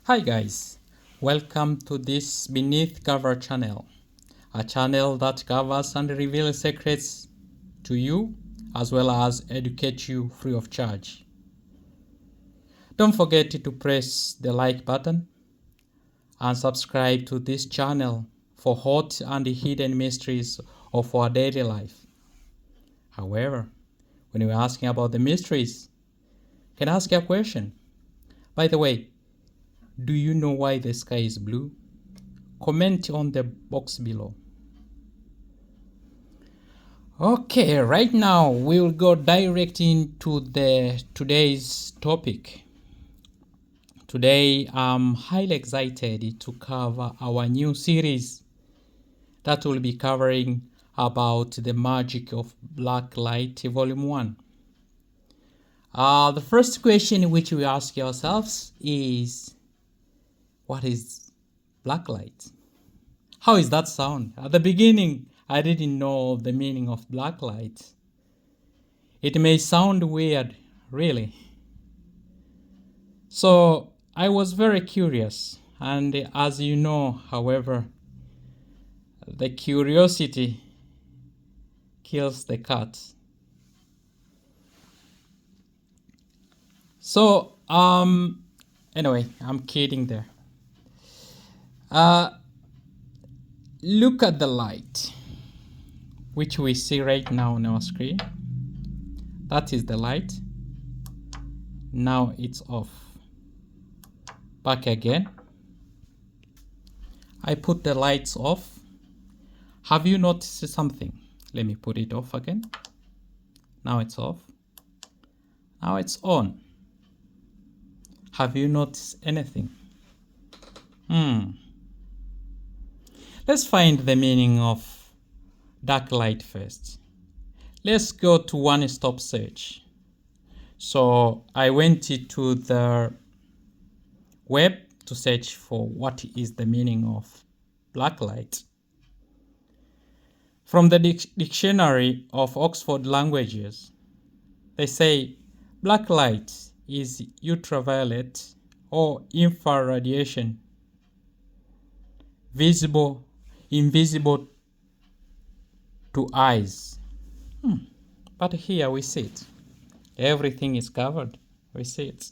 Hi guys, welcome to this Beneath Cover channel, a channel that covers and reveals secrets to you as well as educate you free of charge. Don't forget to press the like button and subscribe to this channel for hot and hidden mysteries of our daily life. However, when we're asking about the mysteries, can I ask you a question? By the way, do you know why the sky is blue? Comment on the box below. Okay, right now we'll go direct into today's topic. Today I'm highly excited to cover our new series that will be covering about the magic of Blacklight Volume 1. The first question which we ask ourselves is, what is blacklight? How is that sound? At the beginning, I didn't know the meaning of blacklight. It may sound weird, really. So I was very curious, and as you know, however, the curiosity kills the cat. So, anyway, I'm kidding there. Look at the light, which we see right now on our screen. That is the light. Now it's off. Back again. I put the lights off. Have you noticed something? Let me put it off again. Now it's off. Now it's on. Have you noticed anything? Let's find the meaning of dark light first. Let's go to one-stop search. So I went to the web to search for what is the meaning of blacklight. From the dictionary of Oxford Languages, they say blacklight is ultraviolet or infrared radiation, invisible to eyes. But here we see it. Everything is covered. We see it.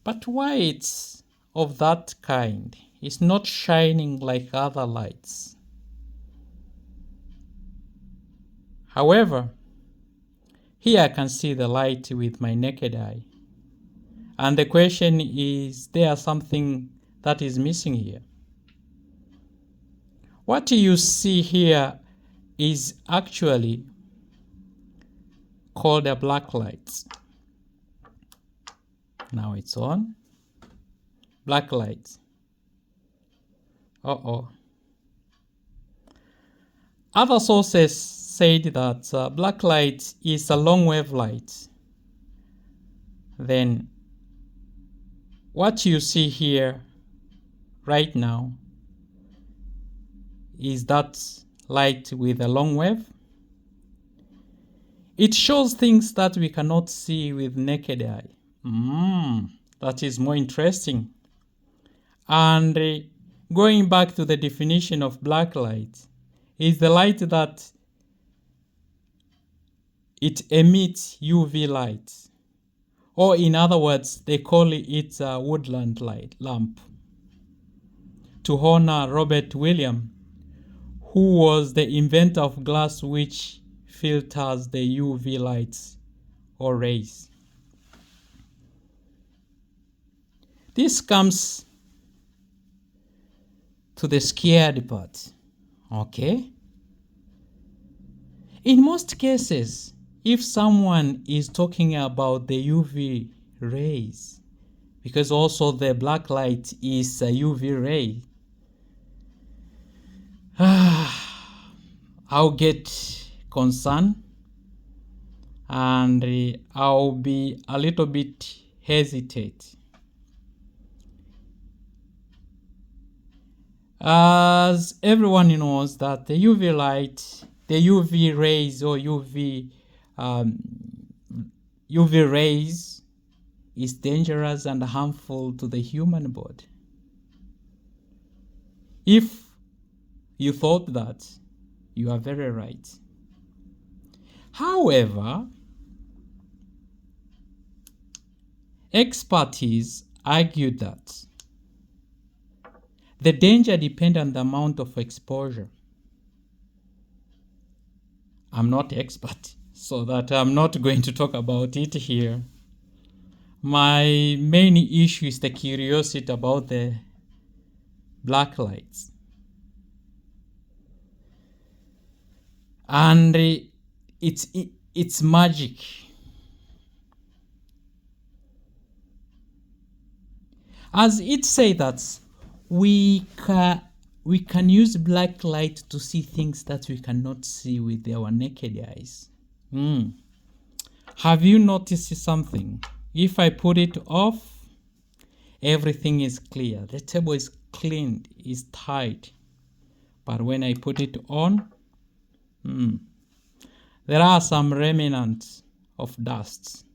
But why it's of that kind? It's not shining like other lights. However, here I can see the light with my naked eye. And the question is there something that is missing here? What you see here is actually called a blacklight. Now it's on. Blacklight. Other sources said that blacklight is a long wave light. Then what you see here right now is that light with a long wave. It shows things that we cannot see with naked eye. That is more interesting. And going back to the definition of blacklight, is the light that it emits UV light. Or in other words, they call it a woodland light lamp. To honor Robert Williams, who was the inventor of glass which filters the UV lights or rays. This comes to the scared part. Okay? In most cases, if someone is talking about the UV rays, because also the black light is a UV ray, I'll get concerned and I'll be a little bit hesitate. As everyone knows that the UV light, the UV rays or UV rays is dangerous and harmful to the human body. If you thought that, you are very right. However, experts argue that the danger depends on the amount of exposure. I'm not expert, so that I'm not going to talk about it here. My main issue is the curiosity about the black lights. And it's magic. As it says that we can use black light to see things that we cannot see with our naked eyes. Have you noticed something? If I put it off, everything is clear. The table is cleaned, is tight. But when I put it on, there are some remnants of dust.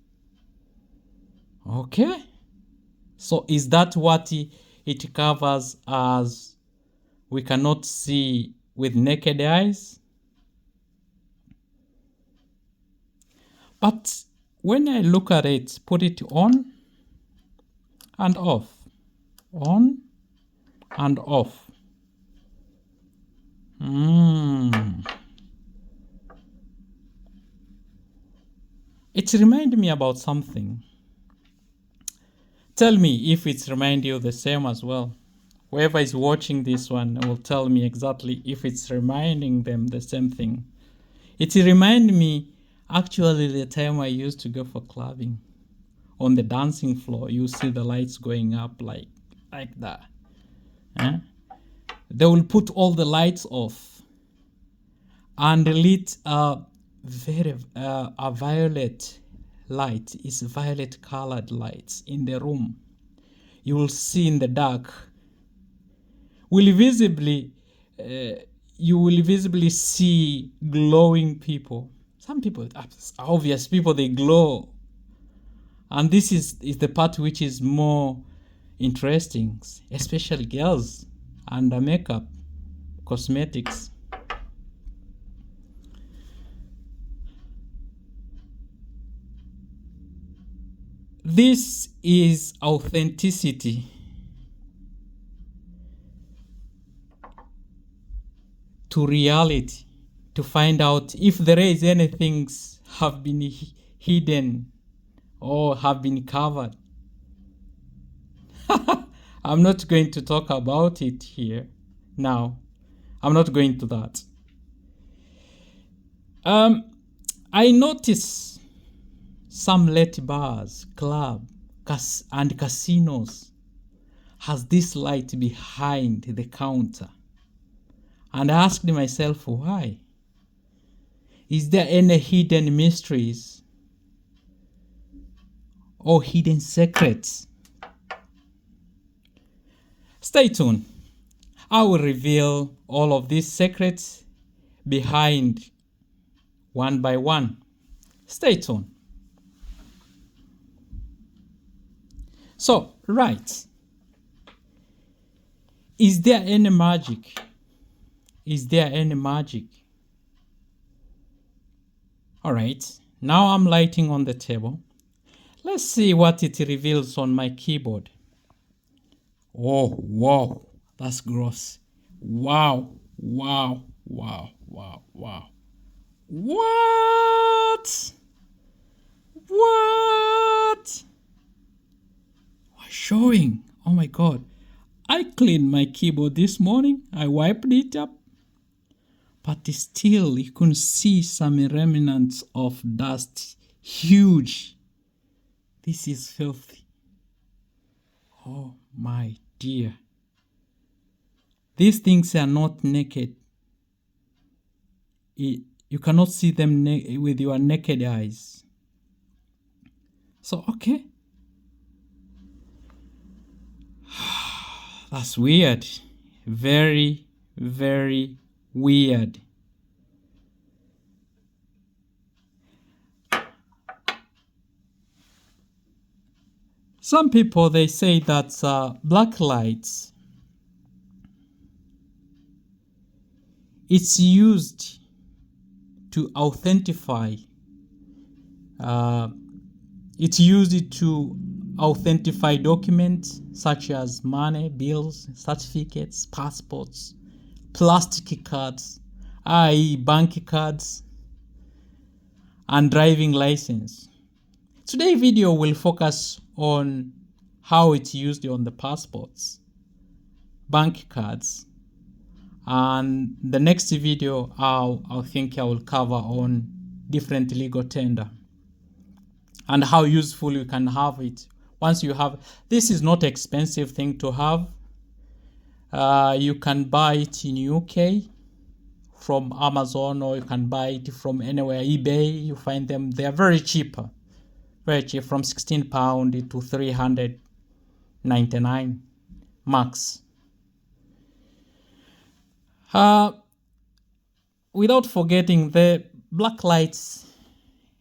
Okay? So is that what it covers as we cannot see with naked eyes? But when I look at it, put it on and off, on and off. It reminds me about something. Tell me if it's remind you the same as well. Whoever is watching this one will tell me exactly if it's reminding them the same thing. It reminds me actually the time I used to go for clubbing. On the dancing floor, you see the lights going up like that. They will put all the lights off and lit a violet light. It's violet colored lights in the room. You will see in the dark. You will visibly see glowing people. Some people, obvious people, they glow. And this is the part which is more interesting, especially girls and makeup, cosmetics. This is authenticity. To reality, to find out if there is anything have been hidden or have been covered. I'm not going to talk about it here now. I'm not going to that. I notice some late bars, club, and casinos has this light behind the counter. And I asked myself, why? Is there any hidden mysteries or hidden secrets? Stay tuned. I will reveal all of these secrets behind one by one. Stay tuned. So, right. Is there any magic? Is there any magic? All right. Now I'm lighting on the table. Let's see what it reveals on my keyboard. Oh, wow. That's gross. Wow. Wow. Wow. Wow. Wow. What? What? Showing. Oh my God. I cleaned my keyboard this morning. I wiped it up. But still, you can see some remnants of dust. Huge. This is filthy. Oh my dear. These things are not naked. You cannot see them with your naked eyes. So, okay. That's weird. Very, very weird. Some people, they say that black lights, it's used to authentify. It's used to authentify documents such as money, bills, certificates, passports, plastic cards, i.e. bank cards, and driving license. Today's video will focus on how it's used on the passports, bank cards, and the next video I think I will cover on different legal tender and how useful you can have it. Once you have, this is not expensive thing to have. You can buy it in UK from Amazon, or you can buy it from anywhere, eBay. You find them, they are very cheap, from £16 to £399 max. Without forgetting, the black lights,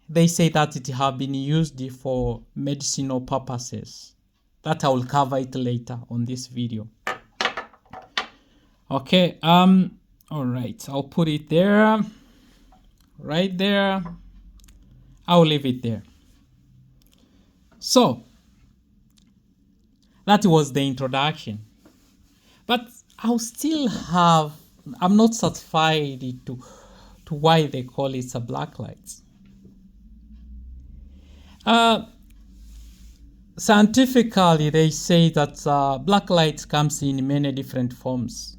they say that it have been used for medicinal purposes. That I will cover it later on this video. Okay, all right, I'll put it there, right there. I'll leave it there. So that was the introduction, but I'll still have, I'm not satisfied to why they call it a black light. Scientifically, they say that black light comes in many different forms.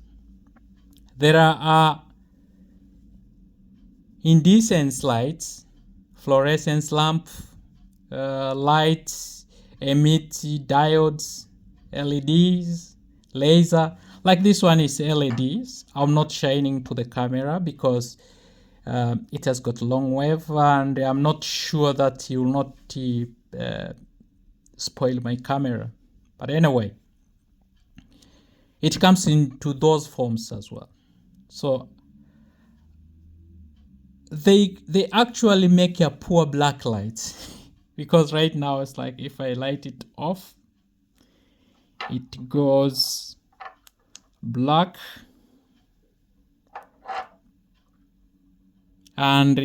There are incandescent lights, fluorescence lamp, lights, emit diodes, LEDs, laser. Like this one is LEDs. I'm not shining to the camera because it has got long wave, and I'm not sure that you will not spoil my camera. But anyway, it comes into those forms as well. So they actually make a poor black light because right now it's like if I light it off, it goes black, and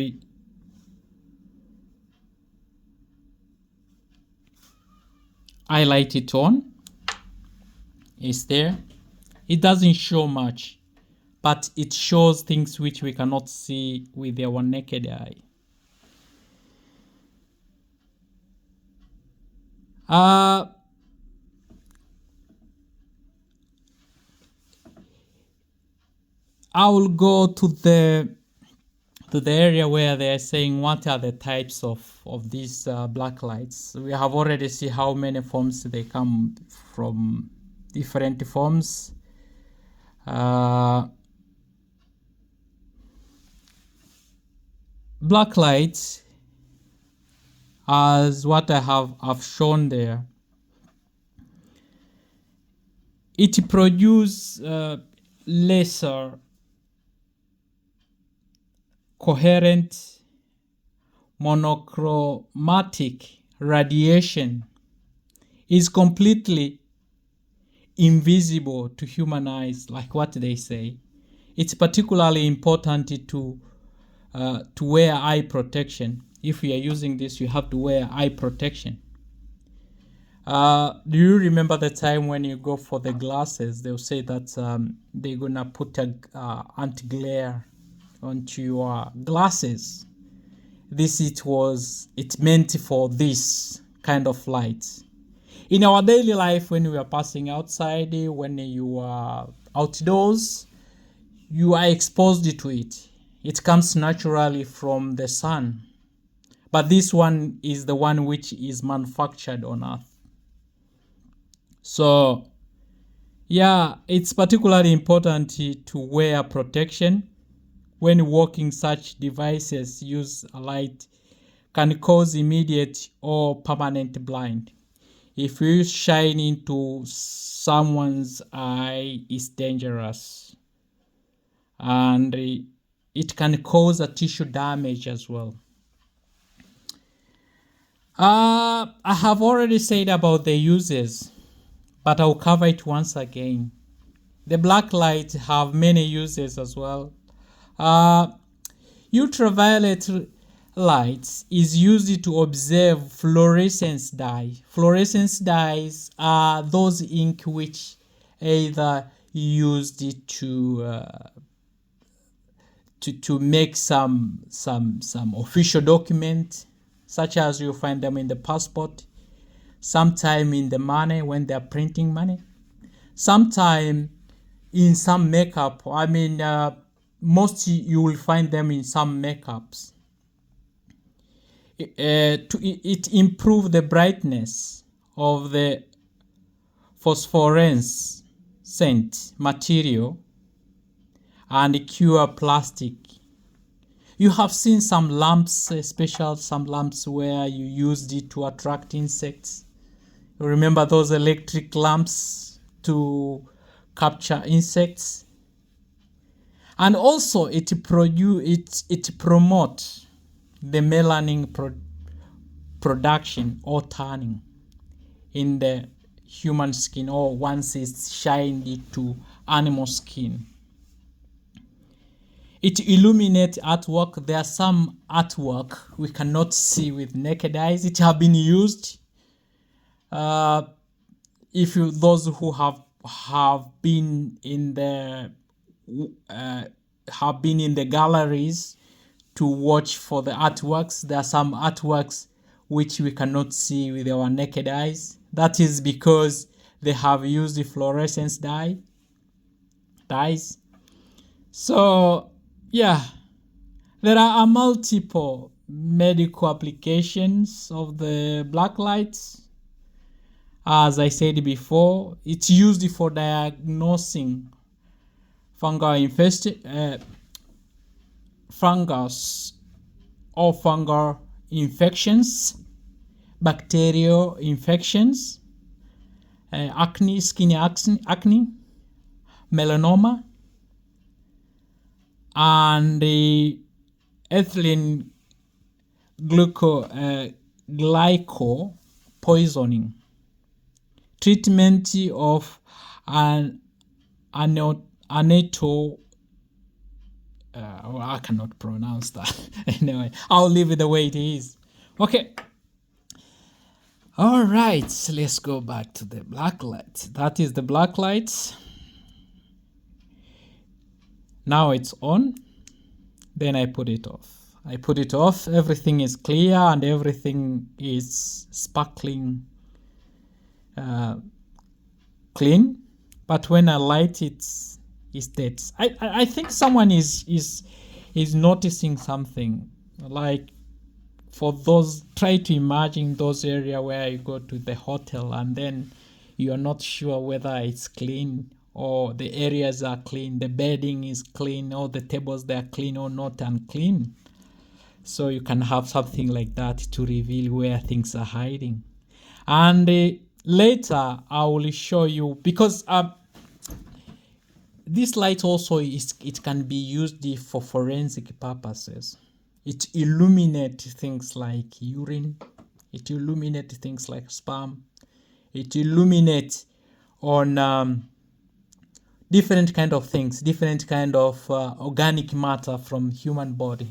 I light it on, it's there. It doesn't show much, but it shows things which we cannot see with our naked eye. I will go to the area where they are saying what are the types of these black lights. We have already seen how many forms they come from, different forms. Black lights, as what I've shown there, it produces lesser coherent monochromatic radiation, is completely invisible to human eyes, like what they say. It's particularly important to wear eye protection. If you are using this, you have to wear eye protection. Do you remember the time when you go for the glasses, they'll say that they're gonna put a anti-glare onto your glasses? It meant for this kind of light. In our daily life, when we are passing outside, when you are outdoors, you are exposed to it. It comes naturally from the sun. But this one is the one which is manufactured on Earth. So, yeah, it's particularly important to wear protection. When walking, such devices use a light can cause immediate or permanent blind. If you shine into someone's eye, it's dangerous. And it can cause a tissue damage as well. I have already said about the uses, but I'll cover it once again. The blacklight have many uses as well. Ultraviolet lights is used to observe fluorescence dye. Fluorescence dyes are those ink which either used to make some official document, such as you find them in the passport, sometime in the money when they're printing money, sometime in some makeup. Most you will find them in some makeups. It improve the brightness of the phosphorescent material and cure plastic. You have seen some lamps, special some lamps where you used it to attract insects. You remember those electric lamps to capture insects? And also it promotes the melanin production or tanning in the human skin, or once it's shined to animal skin. It illuminates artwork. There are some artwork we cannot see with naked eyes. It have been used. Those who have been in the galleries to watch for the artworks, there are some artworks which we cannot see with our naked eyes. That is because they have used the fluorescence dyes. So yeah, there are multiple medical applications of the blacklight. As I said before, it's used for diagnosing fungus or fungal infections, bacterial infections, acne, skin acne, melanoma, and the ethylene glycol poisoning, treatment of an aneto. I cannot pronounce that. Anyway, I'll leave it the way it is. Okay. All right, let's go back to the blacklight. That is the blacklight. Now it's on. Then I put it off. Everything is clear and everything is sparkling clean. But when I light it, it's dead. I think someone is noticing something. Like, for those, try to imagine those areas where you go to the hotel and then you are not sure whether it's clean or the areas are clean, the bedding is clean, or the tables they are clean or not unclean. So you can have something like that to reveal where things are hiding. And later I will show you, because this light also it can be used for forensic purposes. It illuminates things like urine. It illuminates things like sperm. It illuminates on different kind of things, different kind of organic matter from human body.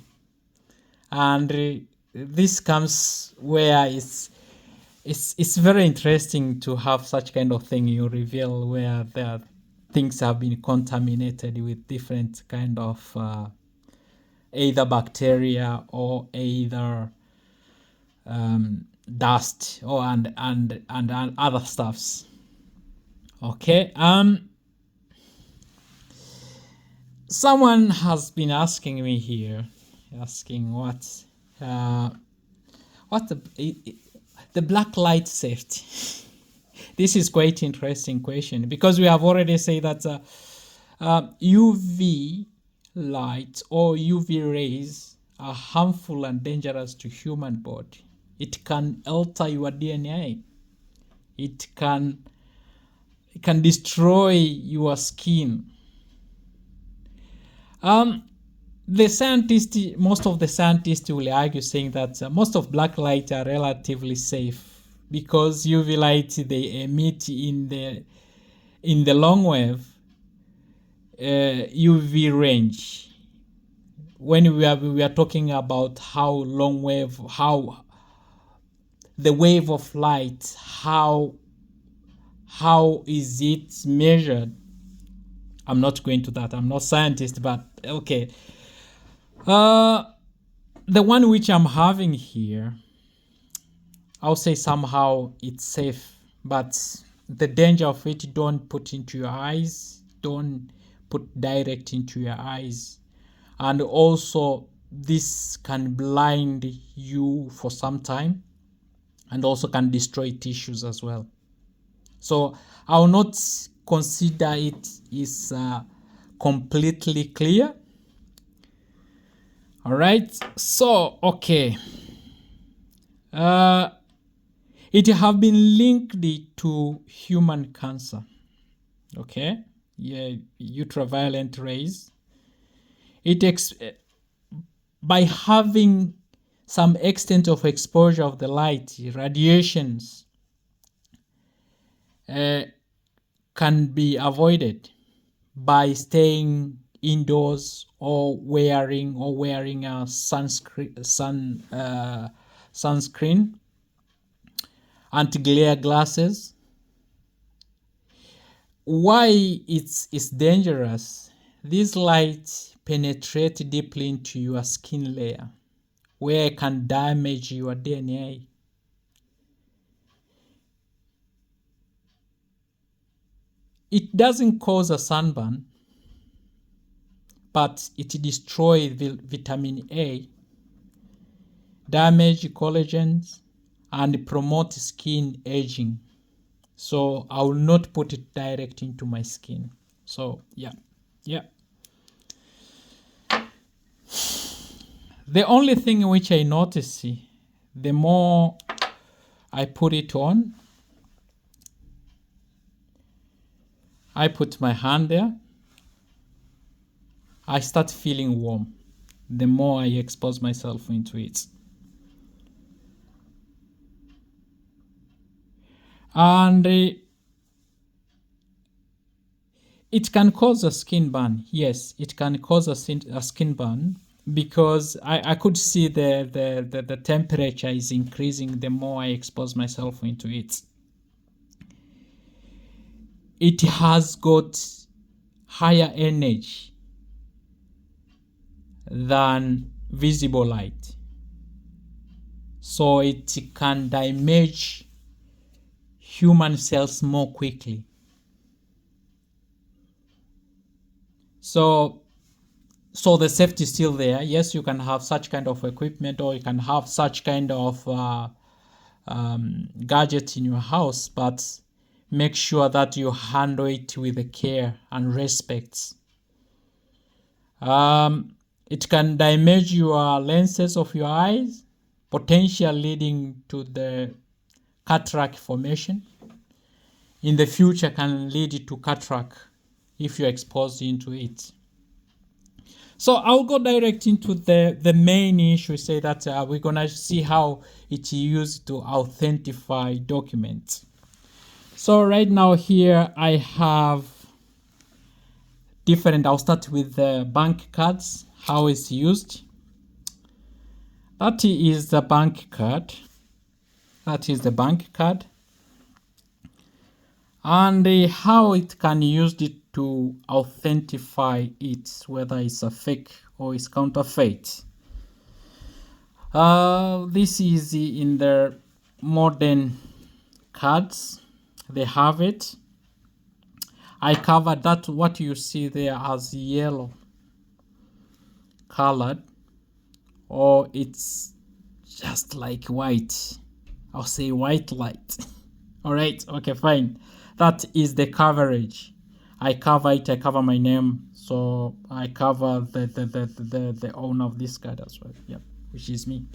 And this comes where it's very interesting to have such kind of thing you reveal, where there things have been contaminated with different kind of either bacteria or either dust or and other stuffs. Okay. Someone has been asking me here, what the blacklight safety. This is quite interesting question, because we have already said that UV light or UV rays are harmful and dangerous to human body. It can alter your DNA. It can destroy your skin. The most of the scientists will argue saying that most of black light are relatively safe because UV light they emit in the long wave UV range. When we are talking about how long wave, how the wave of light, how is it measured? I'm not going to that. I'm not a scientist, but okay. The one which I'm having here, I'll say somehow it's safe, but the danger of it, don't put into your eyes. Don't put direct into your eyes. And also this can blind you for some time and also can destroy tissues as well. So I will not consider it is completely clear. All right, so okay, it have been linked to human cancer. Okay, yeah, ultraviolet rays. By having some extent of exposure of the light, radiations can be avoided by staying indoors or wearing a sunscreen, anti-glare glasses. Why it's dangerous? This light penetrates deeply into your skin layer, where it can damage your DNA. It doesn't cause a sunburn, but it destroys vitamin A, damage collagens, and promote skin aging. So I will not put it direct into my skin. So yeah. The only thing which I notice, the more I put it on, I put my hand there, I start feeling warm the more I expose myself into it. And it can cause a skin burn. Yes, it can cause a skin burn, because I could see the temperature is increasing the more I expose myself into it. It has got higher energy than visible light, so it can damage human cells more quickly. So the safety is still there. Yes, you can have such kind of equipment, or you can have such kind of gadget in your house, but make sure that you handle it with care and respect. It can damage your lenses of your eyes, potentially leading to the cataract formation. In the future, can lead to cataract if you're exposed into it. So I'll go direct into the main issue, say that we're going to see how it's used to authentify documents. So right now here I have different, I'll start with the bank cards, how it's used. That is the bank card. And how it can use it to authentify it, whether it's a fake or it's counterfeit. This is in the modern cards. They have it. I covered that, what you see there as yellow colored, or it's just like white. I'll say white light. All right, okay, fine. That is the coverage. I cover it, I cover my name, so I cover the owner of this card as well, yeah, which is me.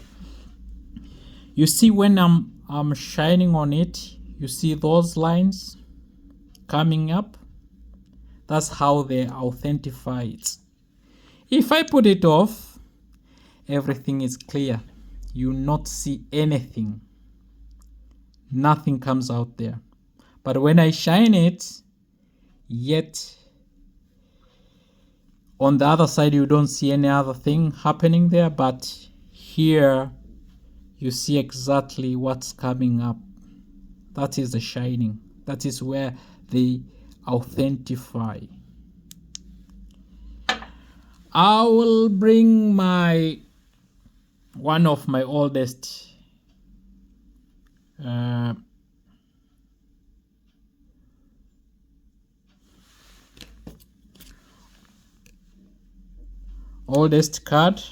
You see when I'm shining on it, you see those lines coming up. That's how they authentify it. If I put it off, everything is clear. You will not see anything. Nothing comes out there. But when I shine it, yet on the other side you don't see any other thing happening there, but here you see exactly what's coming up. That is the shining. That is where they authentify. I will bring one of my oldest card,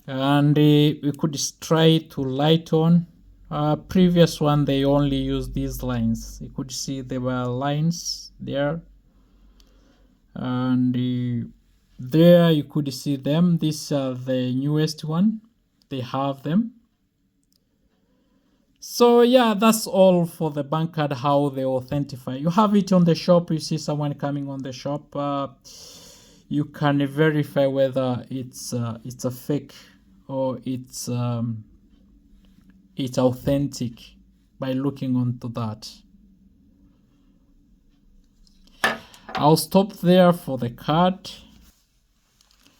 and we could try to light on. Previous one they only used these lines. You could see there were lines there, and there you could see them. These are the newest one. They have them. So yeah, that's all for the bank card, how they authentify. You have it on the shop. You see someone coming on the shop, you can verify whether it's a fake or it's authentic by looking onto that. I'll stop there for the card,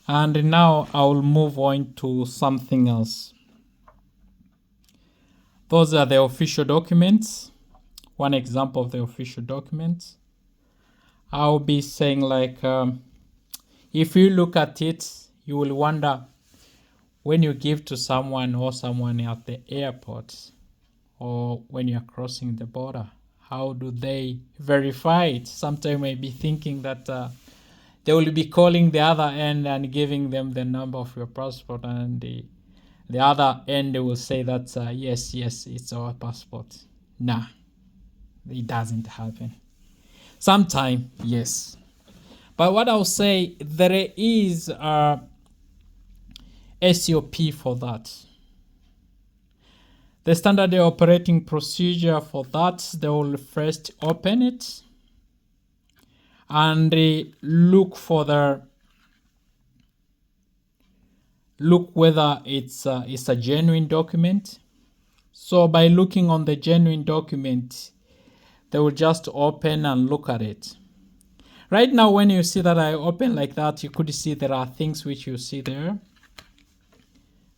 and now I'll move on to something else. Those are the official documents. One example of the official documents. I'll be saying like, if you look at it, you will wonder, when you give to someone or someone at the airport or when you're crossing the border, how do they verify it? Sometimes you may be thinking that they will be calling the other end and giving them the number of your passport, and the other end will say that yes, it's our passport. Nah, it doesn't happen. Sometimes, yes. But what I'll say, there is a SOP for that. The standard operating procedure for that, they will first open it and look whether it's a genuine document. So by looking on the genuine document, they will just open and look at it. Right now, when you see that I open like that, you could see there are things which you see there.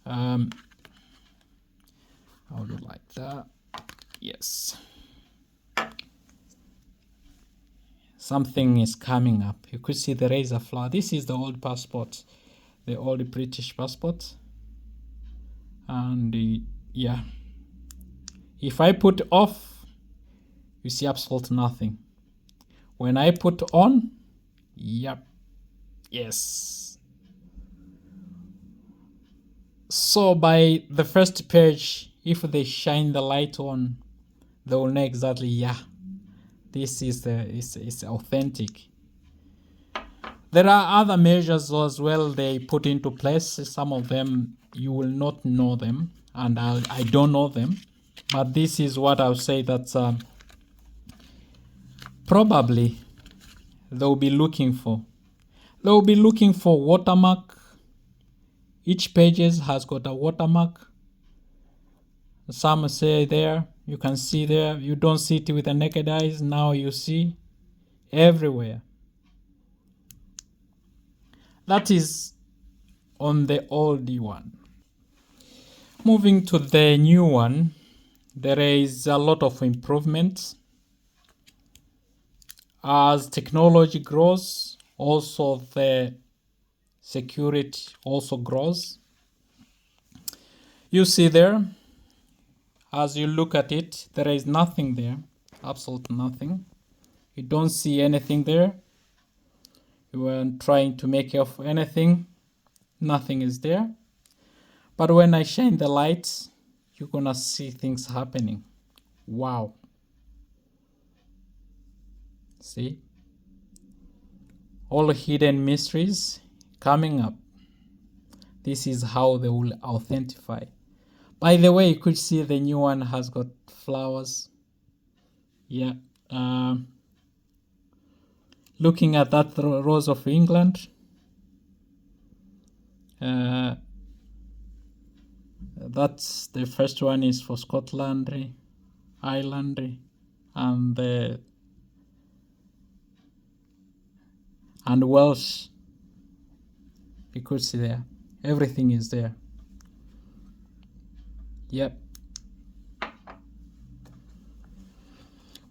I'll do like that. Yes. Something is coming up. You could see there is a flower. This is the old passport, the old British passport. And yeah, if I put off, you see absolutely nothing. When I put on, yep, yes. So by the first page, if they shine the light on, they will know exactly, yeah, this is it's authentic. There are other measures as well they put into place. Some of them you will not know them, and I don't know them, but this is what I'll say that probably they'll be looking for. They'll be looking for watermark. Each pages has got a watermark. Some say there, you can see there, you don't see it with the naked eyes, now you see everywhere. That is on the old one. Moving to the new one, there is a lot of improvements. As technology grows, also the security also grows. You see there, as you look at it, there is nothing there, absolutely nothing. You don't see anything there. You weren't trying to make off anything, nothing is there. But when I shine the lights, you're gonna see things happening. Wow. See? All hidden mysteries coming up. This is how they will authentify. By the way, you could see the new one has got flowers. Yeah. looking at that Rose of England, that's the first one is for Scotland, Ireland, and Welsh. You could see there, everything is there. Yep.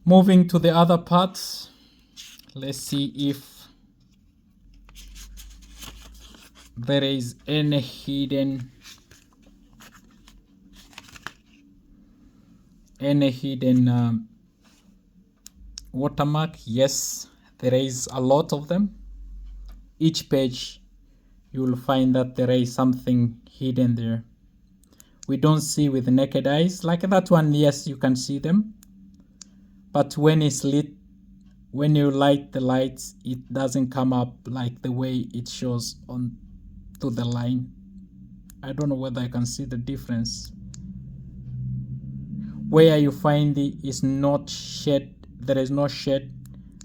Moving to the other parts, let's see if there is any hidden watermark. Yes, there is a lot of them. Each page you will find that there is something hidden there. We don't see with naked eyes. Like that one, yes, you can see them. But when it's lit, when you light the lights, it doesn't come up like the way it shows on to the line. I don't know whether I can see the difference. Where you find it is not shed, there is no shed,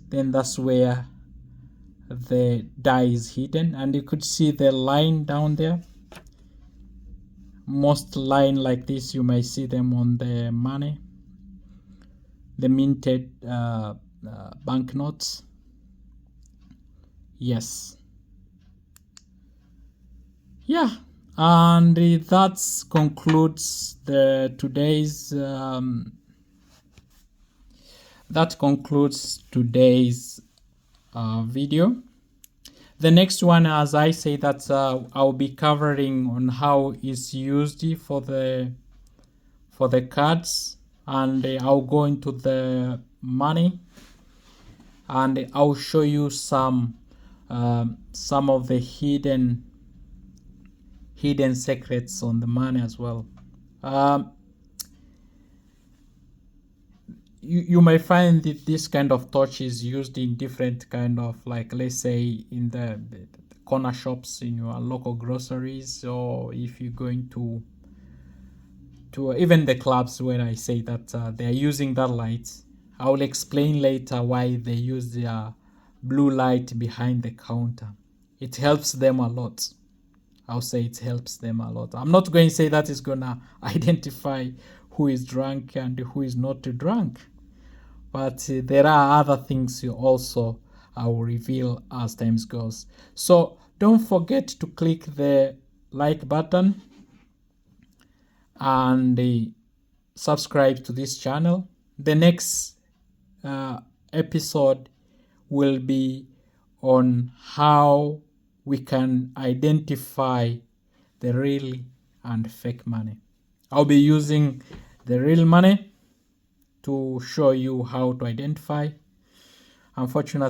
then that's where the dye is hidden. And you could see the line down there. Most line like this, you may see them on the money, the minted banknotes. Yes. Yeah, and that concludes today's video. The next one, as I say, that I'll be covering on how it's used for the cards, and I'll go into the money, and I'll show you some of the hidden secrets on the money as well. You may find that this kind of torch is used in different kind of, like, let's say in the corner shops in your local groceries, or if you're going to even the clubs where I say that they're using that light. I will explain later why they use their blue light behind the counter. It helps them a lot. I'll say it helps them a lot. I'm not going to say that is going to identify who is drunk and who is not drunk. But there are other things you also I will reveal as time goes. So don't forget to click the like button and subscribe to this channel. The next episode will be on how we can identify the real and fake money. I'll be using the real money to show you how to identify. Unfortunately,